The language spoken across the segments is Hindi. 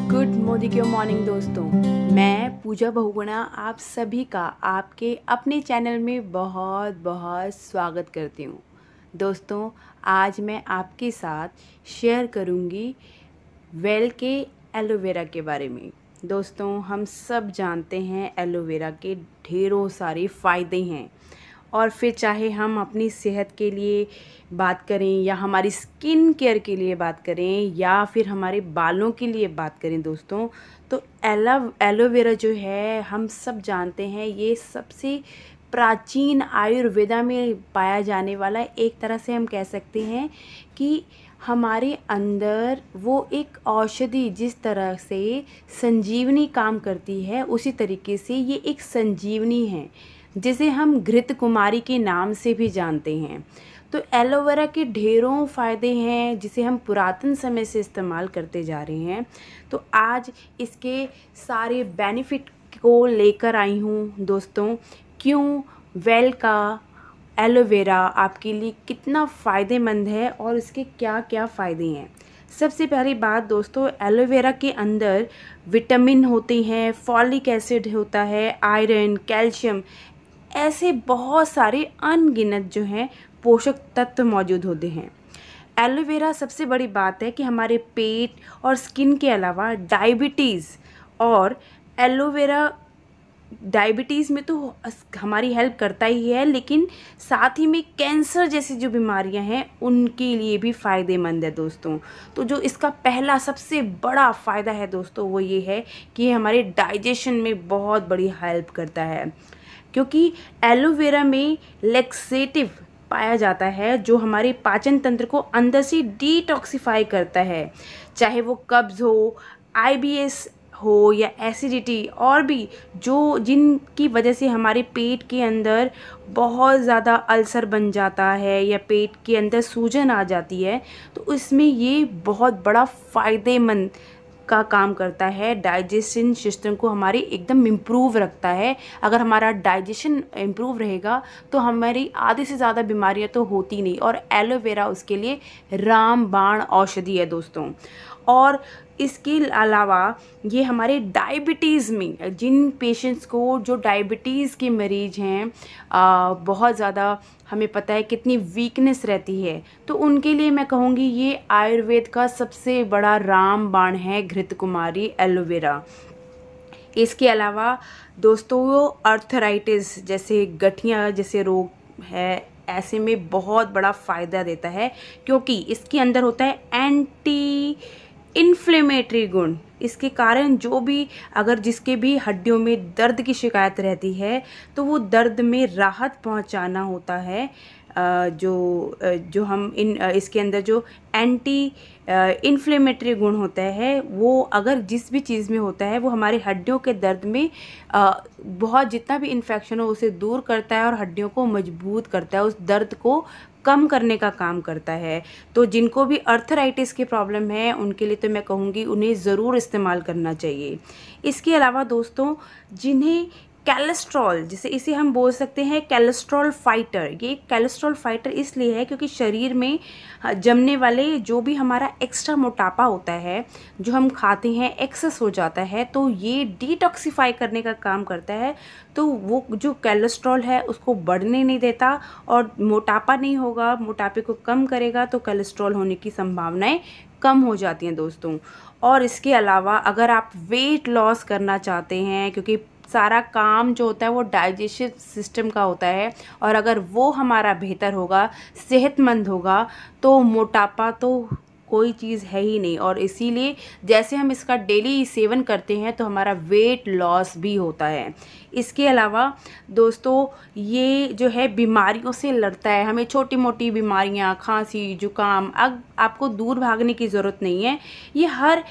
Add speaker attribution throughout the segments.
Speaker 1: गुड मॉर्निंग दोस्तों, मैं पूजा बहुगुणा आप सभी का आपके अपने चैनल में बहुत बहुत स्वागत करती हूँ। दोस्तों, आज मैं आपके साथ शेयर करूँगी वेल के एलोवेरा के बारे में। दोस्तों, हम सब जानते हैं एलोवेरा के ढेरों सारे फ़ायदे हैं और फिर चाहे हम अपनी सेहत के लिए बात करें या हमारी स्किन केयर के लिए बात करें या फिर हमारे बालों के लिए बात करें दोस्तों, तो एलोवेरा जो है हम सब जानते हैं ये सबसे प्राचीन आयुर्वेदा में पाया जाने वाला, एक तरह से हम कह सकते हैं कि हमारे अंदर वो एक औषधि जिस तरह से संजीवनी काम करती है उसी तरीके से ये एक संजीवनी है जिसे हम घृत कुमारी के नाम से भी जानते हैं। तो एलोवेरा के ढेरों फ़ायदे हैं जिसे हम पुरातन समय से इस्तेमाल करते जा रहे हैं। तो आज इसके सारे बेनिफिट को लेकर आई हूँ दोस्तों। क्यों वेल का एलोवेरा आपके लिए कितना फ़ायदेमंद है और इसके क्या क्या फ़ायदे हैं। सबसे पहली बात दोस्तों, एलोवेरा के अंदर विटामिन होते हैं, फॉलिक एसिड होता है, आयरन, कैल्शियम, ऐसे बहुत सारे अनगिनत जो हैं पोषक तत्व मौजूद होते हैं। एलोवेरा सबसे बड़ी बात है कि हमारे पेट और स्किन के अलावा डायबिटीज़ और एलोवेरा डायबिटीज़ में तो हमारी हेल्प करता ही है, लेकिन साथ ही में कैंसर जैसी जो बीमारियां हैं उनके लिए भी फ़ायदेमंद है दोस्तों। तो जो इसका पहला सबसे बड़ा फ़ायदा है दोस्तों वो ये है कि ये हमारे डाइजेशन में बहुत बड़ी हेल्प करता है, क्योंकि एलोवेरा में लेक्सेटिव पाया जाता है जो हमारे पाचन तंत्र को अंदर से डिटॉक्सिफाई करता है। चाहे वो कब्ज़ हो, आईबीएस हो या एसिडिटी और भी जो जिनकी वजह से हमारे पेट के अंदर बहुत ज़्यादा अल्सर बन जाता है या पेट के अंदर सूजन आ जाती है, तो इसमें ये बहुत बड़ा फ़ायदेमंद का काम करता है। डाइजेशन सिस्टम को हमारी एकदम इम्प्रूव रखता है। अगर हमारा डाइजेशन इम्प्रूव रहेगा तो हमारी आधे से ज़्यादा बीमारियां तो होती नहीं, और एलोवेरा उसके लिए रामबाण औषधि है दोस्तों। और इसके अलावा ये हमारे डायबिटीज़ में जिन पेशेंट्स को जो डायबिटीज़ के मरीज़ हैं, बहुत ज़्यादा हमें पता है कितनी वीकनेस रहती है, तो उनके लिए मैं कहूँगी ये आयुर्वेद का सबसे बड़ा रामबाण है घृत कुमारी एलोवेरा। इसके अलावा दोस्तों वो अर्थराइटिस जैसे गठिया जैसे रोग है, ऐसे में बहुत बड़ा फ़ायदा देता है, क्योंकि इसके अंदर होता है एंटी इन्फ्लेमेटरी गुण। इसके कारण जो भी अगर जिसके भी हड्डियों में दर्द की शिकायत रहती है तो वो दर्द में राहत पहुंचाना होता है। जो हम इसके अंदर जो एंटी इन्फ्लेमेटरी गुण होता है वो अगर जिस भी चीज़ में होता है वो हमारे हड्डियों के दर्द में बहुत जितना भी इन्फेक्शन हो उसे दूर करता है और हड्डियों को मजबूत करता है, उस दर्द को कम करने का काम करता है। तो जिनको भी अर्थराइटिस की प्रॉब्लम है उनके लिए तो मैं कहूँगी उन्हें ज़रूर इस्तेमाल करना चाहिए। इसके अलावा दोस्तों, जिन्हें कैलेस्ट्रॉल, जिसे इसे हम बोल सकते हैं कैलेस्ट्रॉल फाइटर, ये कैलेस्ट्रॉल फाइटर इसलिए है क्योंकि शरीर में जमने वाले जो भी हमारा एक्स्ट्रा मोटापा होता है जो हम खाते हैं एक्सेस हो जाता है, तो ये डिटॉक्सिफाई करने का काम करता है। तो वो जो कैलेस्ट्रॉल है उसको बढ़ने नहीं देता और मोटापा नहीं होगा, मोटापे को कम करेगा, तो कैलेस्ट्रॉल होने की संभावनाएं कम हो जाती हैं दोस्तों। और इसके अलावा अगर आप वेट लॉस करना चाहते हैं, क्योंकि सारा काम जो होता है वो डाइजेशन सिस्टम का होता है, और अगर वो हमारा बेहतर होगा, सेहतमंद होगा, तो मोटापा तो कोई चीज़ है ही नहीं। और इसीलिए जैसे हम इसका डेली सेवन करते हैं तो हमारा वेट लॉस भी होता है। इसके अलावा दोस्तों ये जो है बीमारियों से लड़ता है। हमें छोटी मोटी बीमारियां, खांसी, जुकाम, अब आपको दूर भागने की ज़रूरत नहीं है, ये हर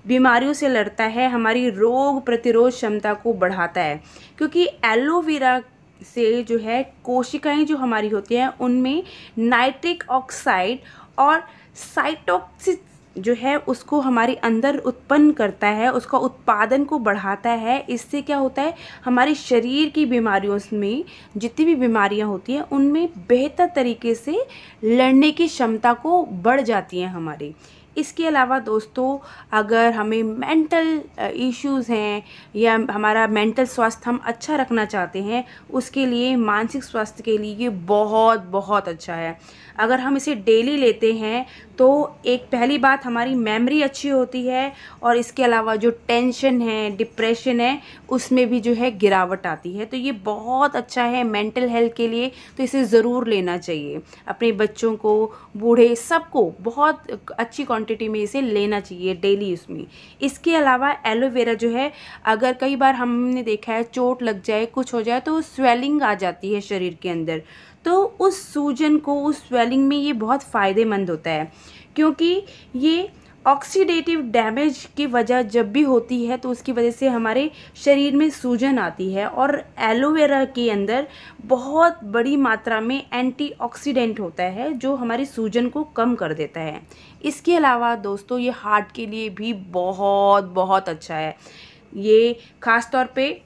Speaker 1: बीमारियों से लड़ता है, हमारी रोग प्रतिरोध क्षमता को बढ़ाता है, क्योंकि एलोवेरा से जो है कोशिकाएं जो हमारी होती हैं उनमें नाइट्रिक ऑक्साइड और साइटोक्सिन जो है उसको हमारे अंदर उत्पन्न करता है, उसका उत्पादन को बढ़ाता है। इससे क्या होता है, हमारे शरीर की बीमारियों में जितनी भी बीमारियां होती हैं उनमें बेहतर तरीके से लड़ने की क्षमता को बढ़ जाती हैं हमारी। इसके अलावा दोस्तों, अगर हमें मेंटल इश्यूज़ हैं या हमारा मेंटल स्वास्थ्य हम अच्छा रखना चाहते हैं, उसके लिए मानसिक स्वास्थ्य के लिए ये बहुत बहुत अच्छा है। अगर हम इसे डेली लेते हैं तो एक पहली बात, हमारी मेमोरी अच्छी होती है और इसके अलावा जो टेंशन है, डिप्रेशन है, उसमें भी जो है गिरावट आती है। तो ये बहुत अच्छा है मेंटल हेल्थ के लिए, तो इसे ज़रूर लेना चाहिए। अपने बच्चों को, बूढ़े, सबको बहुत अच्छी क्वांटिटी में इसे लेना चाहिए डेली उसमें। इसके अलावा एलोवेरा जो है, अगर कई बार हमने देखा है चोट लग जाए, कुछ हो जाए, तो स्वेलिंग आ जाती है शरीर के अंदर, तो उस सूजन को, उस स्वेलिंग में ये बहुत फ़ायदेमंद होता है, क्योंकि ये ऑक्सीडेटिव डैमेज की वजह जब भी होती है तो उसकी वजह से हमारे शरीर में सूजन आती है। और एलोवेरा के अंदर बहुत बड़ी मात्रा में एंटीऑक्सीडेंट होता है जो हमारी सूजन को कम कर देता है। इसके अलावा दोस्तों, ये हार्ट के लिए भी बहुत बहुत अच्छा है। ये ख़ास तौर पे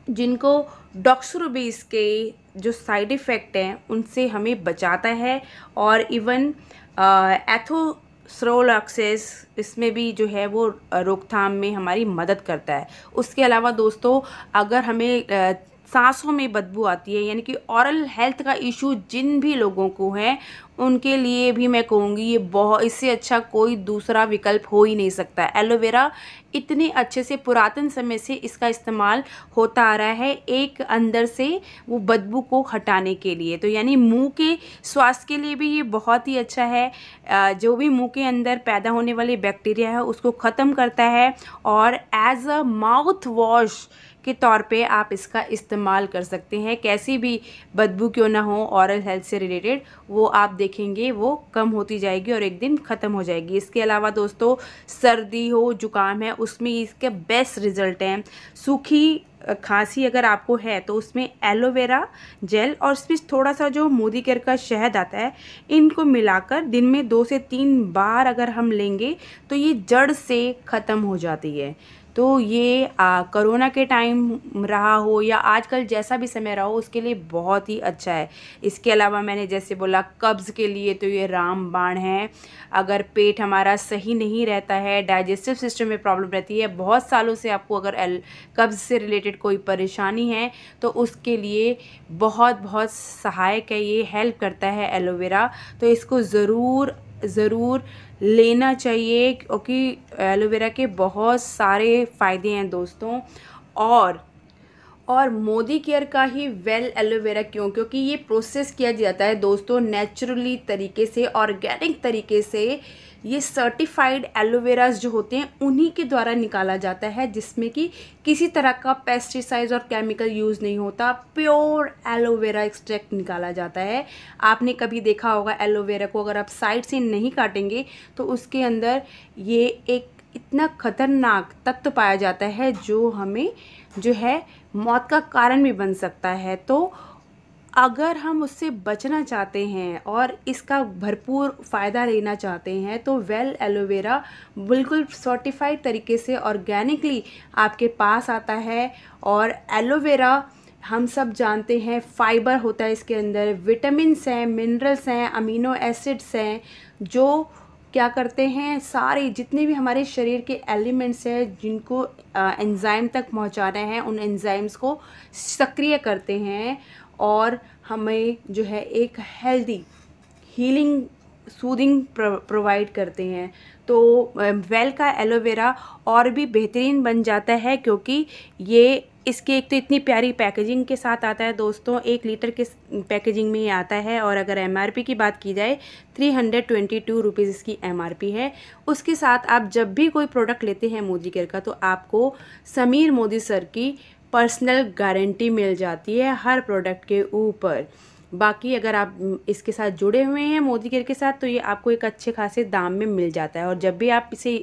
Speaker 1: जिनको डॉक्सोरोबेस के जो साइड इफ़ेक्ट हैं उनसे हमें बचाता है, और इवन एथोस्रोलॉक्सिस, इसमें भी जो है वो रोकथाम में हमारी मदद करता है। उसके अलावा दोस्तों, अगर हमें सांसों में बदबू आती है, यानी कि ओरल हेल्थ का इशू जिन भी लोगों को है, उनके लिए भी मैं कहूँगी ये बहुत, इससे अच्छा कोई दूसरा विकल्प हो ही नहीं सकता। एलोवेरा इतने अच्छे से पुरातन समय से इसका इस्तेमाल होता आ रहा है, एक अंदर से वो बदबू को हटाने के लिए। तो यानी मुंह के स्वास्थ्य के लिए भी ये बहुत ही अच्छा है। जो भी मुंह के अंदर पैदा होने वाले बैक्टीरिया है उसको ख़त्म करता है, और एज अ माउथ वॉश के तौर पे आप इसका इस्तेमाल कर सकते हैं। कैसी भी बदबू क्यों ना हो ओरल हेल्थ से रिलेटेड, वो आप देखेंगे वो कम होती जाएगी और एक दिन ख़त्म हो जाएगी। इसके अलावा दोस्तों, सर्दी हो, जुकाम है, उसमें इसके बेस्ट रिज़ल्ट हैं। सूखी खांसी अगर आपको है तो उसमें एलोवेरा जेल और इसमें थोड़ा सा जो मोदी केयर का शहद आता है, इनको मिलाकर दिन में 2 से 3 बार अगर हम लेंगे तो ये जड़ से ख़त्म हो जाती है। तो ये कोरोना के टाइम रहा हो या आजकल जैसा भी समय रहा हो, उसके लिए बहुत ही अच्छा है। इसके अलावा मैंने जैसे बोला, कब्ज़ के लिए तो ये रामबाण है। अगर पेट हमारा सही नहीं रहता है, डाइजेस्टिव सिस्टम में प्रॉब्लम रहती है, बहुत सालों से आपको अगर कब्ज़ से रिलेटेड कोई परेशानी है, तो उसके लिए बहुत बहुत सहायक है, ये हेल्प करता है एलोवेरा। तो इसको ज़रूर लेना चाहिए, क्योंकि एलोवेरा के बहुत सारे फ़ायदे हैं दोस्तों। और मोदी केयर का ही वेल एलोवेरा क्यों, क्योंकि ये प्रोसेस किया जाता है दोस्तों नेचुरली तरीके से, ऑर्गेनिक तरीके से। ये सर्टिफाइड एलोवेरास जो होते हैं उन्हीं के द्वारा निकाला जाता है, जिसमें कि किसी तरह का पेस्टिसाइड और केमिकल यूज़ नहीं होता। प्योर एलोवेरा एक्सट्रैक्ट निकाला जाता है। आपने कभी देखा होगा एलोवेरा को अगर आप साइड से नहीं काटेंगे तो उसके अंदर ये एक इतना खतरनाक तत्व पाया जाता है जो हमें जो है मौत का कारण भी बन सकता है। तो अगर हम उससे बचना चाहते हैं और इसका भरपूर फ़ायदा लेना चाहते हैं तो वेल एलोवेरा बिल्कुल सर्टिफाइड तरीके से ऑर्गेनिकली आपके पास आता है। और एलोवेरा हम सब जानते हैं फाइबर होता है इसके अंदर, विटामिन्स हैं, मिनरल्स हैं, अमीनो एसिड्स हैं, जो क्या करते हैं, सारे जितने भी हमारे शरीर के एलिमेंट्स हैं जिनको एंजाइम तक पहुंचाना है, उन एंजाइम्स को सक्रिय करते हैं और हमें जो है एक हेल्दी हीलिंग सूदिंग प्रोवाइड करते हैं। तो वेल का एलोवेरा और भी बेहतरीन बन जाता है, क्योंकि ये इसके एक तो इतनी प्यारी पैकेजिंग के साथ आता है दोस्तों, 1 लीटर के पैकेजिंग में ही आता है। और अगर MRP की बात की जाए 322 रुपीज़ इसकी MRP है। उसके साथ आप जब भी कोई प्रोडक्ट लेते हैं मोदी केयर का, तो आपको समीर मोदी सर की पर्सनल गारंटी मिल जाती है हर प्रोडक्ट के ऊपर। बाकी अगर आप इसके साथ जुड़े हुए हैं मोदी केयर के साथ, तो ये आपको एक अच्छे खासे दाम में मिल जाता है। और जब भी आप इसे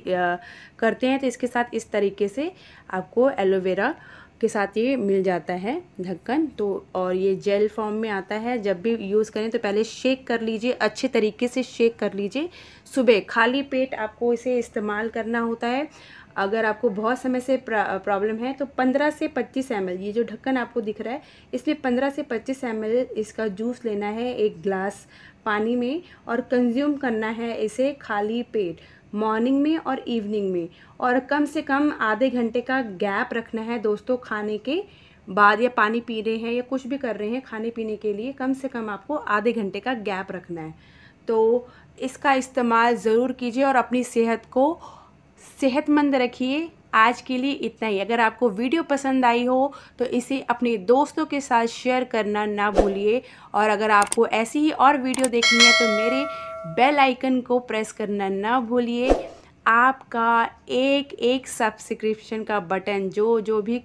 Speaker 1: करते हैं तो इसके साथ इस तरीके से आपको एलोवेरा के साथ ये मिल जाता है ढक्कन। तो और ये जेल फॉर्म में आता है। जब भी यूज़ करें तो पहले शेक कर लीजिए, अच्छे तरीके से शेक कर लीजिए। सुबह खाली पेट आपको इसे इस्तेमाल करना होता है। अगर आपको बहुत समय से प्रॉब्लम है तो 15 से 25 ml, ये जो ढक्कन आपको दिख रहा है इसमें 15 से 25 ml इसका जूस लेना है 1 ग्लास पानी में, और कंज्यूम करना है इसे खाली पेट। मॉर्निंग में और इवनिंग में, और कम से कम आधे घंटे का गैप रखना है दोस्तों। खाने के बाद या पानी पी रहे हैं या कुछ भी कर रहे हैं, खाने पीने के लिए कम से कम आपको आधे घंटे का गैप रखना है। तो इसका इस्तेमाल ज़रूर कीजिए और अपनी सेहत को सेहतमंद रखिए। आज के लिए इतना ही। अगर आपको वीडियो पसंद आई हो तो इसे अपने दोस्तों के साथ शेयर करना ना भूलिए, और अगर आपको ऐसी ही और वीडियो देखनी है तो मेरे बेल आइकन को प्रेस करना ना भूलिए। आपका एक एक सब्सक्रिप्शन का बटन जो भी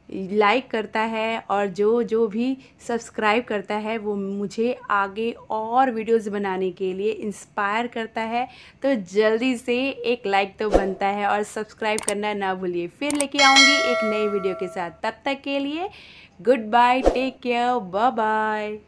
Speaker 1: लाइक करता है और जो भी सब्सक्राइब करता है वो मुझे आगे और वीडियोस बनाने के लिए इंस्पायर करता है। तो जल्दी से एक लाइक तो बनता है और सब्सक्राइब करना ना भूलिए। फिर लेके आऊँगी एक नई वीडियो के साथ। तब तक के लिए goodbye, take care, bye bye.